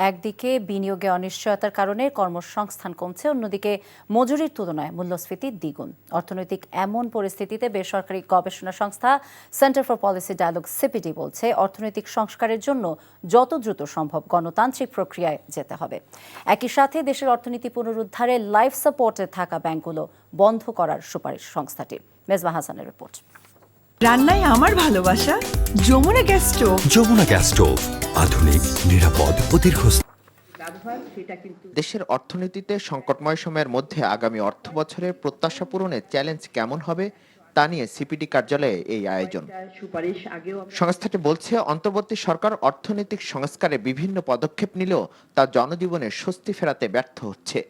একদিকে বিনিয়োগে অনিশ্চয়তার কারণে কর্মসংস্থান কমছে, অন্যদিকে মজুরির তুলনায় মূল্যস্ফীতি দ্বিগুণ। অর্থনৈতিক এমন পরিস্থিতিতে বেসরকারি গবেষণা সংস্থা Centre for Policy Dialogue CPD বলছে, অর্থনৈতিক সংস্কারের জন্য যত দ্রুত সম্ভব গণতান্ত্রিক প্রক্রিয়ায় যেতে হবে। একই সাথে দেশের অর্থনীতি পুনরুদ্ধারে লাইফ সাপোর্টে থাকা ব্যাংকগুলো বন্ধ করার সুপারিশ সংস্থাটির। মেজবা হাসানের রিপোর্ট। রান্নায় আমার ভালোবাসা Jamuna gas stove. Jamuna gas stove, আধুনিক, নিরাপদ ও দীর্ঘস্থায়ী। দেশের অর্থনীতিতে সংকটময় সময়ের মধ্যে আগামী অর্থ বছরের প্রত্যাশা পূরণের চ্যালেঞ্জ কেমন হবে তা নিয়ে সিপিডি কার্যালয়ে এই আয়োজন। সংস্থাটি বলছে, অন্তর্বর্তী সরকার অর্থনৈতিক সংস্কারে বিভিন্ন পদক্ষেপ নিলেও তা জনজীবনে স্বস্তি ফেরাতে ব্যর্থ হচ্ছে।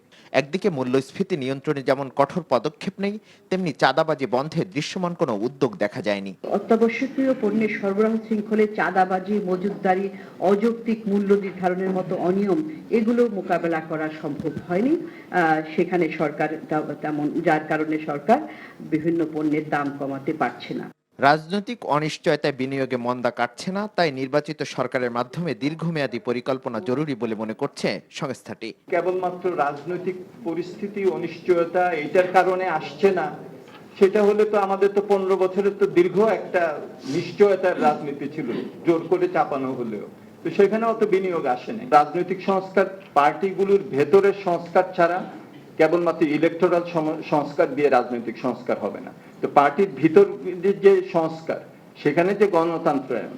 একদিকে মূল্যস্ফীতি নিয়ন্ত্রণে যেমন কঠোর পদক্ষেপ নেই, তেমনি চাঁদাবাজি বন্ধে দৃশ্যমান কোনো উদ্যোগ দেখা যায়নি। অত্যাবশ্যকীয় পণ্যের সরবরাহ শৃঙ্খলে চাঁদাবাজি, মজুতদারি, অযৌক্তিক মূল্য নির্ধারণের মতো অনিয়ম, এগুলো মোকাবেলা করা সম্ভব হয়নি। সেখানে সরকার তেমন, যার কারণে সরকার বিভিন্ন পণ্যের দাম কমাতে পারছে না। রাজনৈতিক অনিশ্চয়তায় বিনিয়োগে মন্দা কাটছে না, তাই নির্বাচিত সরকারের মাধ্যমে দীর্ঘমেয়াদী পরিকল্পনা জরুরি বলে মনে করছে সংস্থাটি। কেবলমাত্র রাজনৈতিক পরিস্থিতি অনিশ্চয়তা এটার কারণে আসছে না, সেটা হলে তো আমাদের তো 15 বছরের তো দীর্ঘ একটা নিশ্চয়তার রাজনীতি ছিল, জোর করে চাপানো হলেও। তো সেখানে অত বিনিয়োগ আসেনি। রাজনৈতিক সংস্কার, পার্টিগুলোর ভেতরের সংস্কার ছাড়া কেবলমাত্র ইলেকটোরাল সংস্কার দিয়ে রাজনৈতিক সংস্কার হবে না। তো পার্টির ভিতর যে সংস্কার, সেখানে যে গণতন্ত্রায়ন,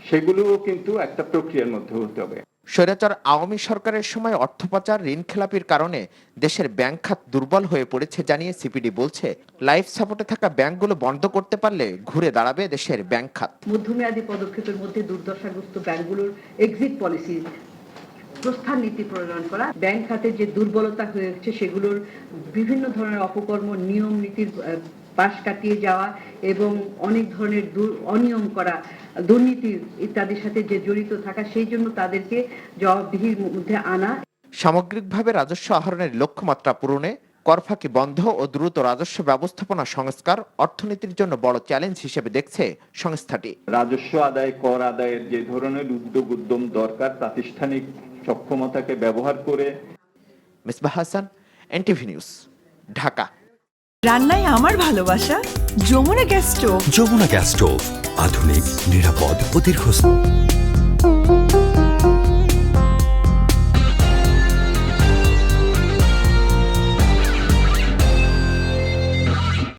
সেগুলোও কিন্তু একটা প্রক্রিয়ার মধ্যে হতে হবে। স্বৈরাচার আওয়ামী সরকারের সময় অর্থ পাচার, ঋণ খেলাপির কারণে দেশের ব্যাংক খাত দুর্বল হয়ে পড়েছে জানিয়ে সিপিডি বলছে, লাইফ সাপোর্টে থাকা ব্যাংকগুলো বন্ধ করতে পারলে ঘুরে দাঁড়াবে দেশের ব্যাংক খাত। মধ্যমেয়াদী পদক্ষেপের মধ্যে দুর্দশাগ্রস্ত ব্যাংকগুলোর এক্সিট পলিসি, প্রস্থান নীতি প্রণয়ন করা, ব্যাংক খাতে যে দুর্বলতা হয়েছে সেগুলোর বিভিন্ন ধরনের অপকর্ম, নিয়ম নীতির পাশ কাটিয়ে যাওয়া এবং অনেক ধরনের অনিয়ম করা, দুর্নীতি ইত্যাদির সাথে যে জড়িত থাকা, সেই জন্য তাদেরকে জবাবদিহির মধ্যে আনা। সামগ্রিকভাবে রাজস্ব আহরণের লক্ষ্যমাত্রা পূরণে করফাকি বন্ধ ও দ্রুত রাজস্ব ব্যবস্থাপনা সংস্কার অর্থনীতির জন্য বড় চ্যালেঞ্জ হিসেবে দেখছে সংস্থাটি। রাজস্ব আদায়, কর আদায়ের যে ধরনের উদ্যম দরকার, প্রাতিষ্ঠানিক সক্ষমতাকে ব্যবহার করে। Mezba Hasan, NTV news, Dhaka. রান্নায় আমার ভালোবাসা Jamuna gas stove. Jamuna gas stove, আধুনিক, নিরাপদ ও দীর্ঘস্থায়ী।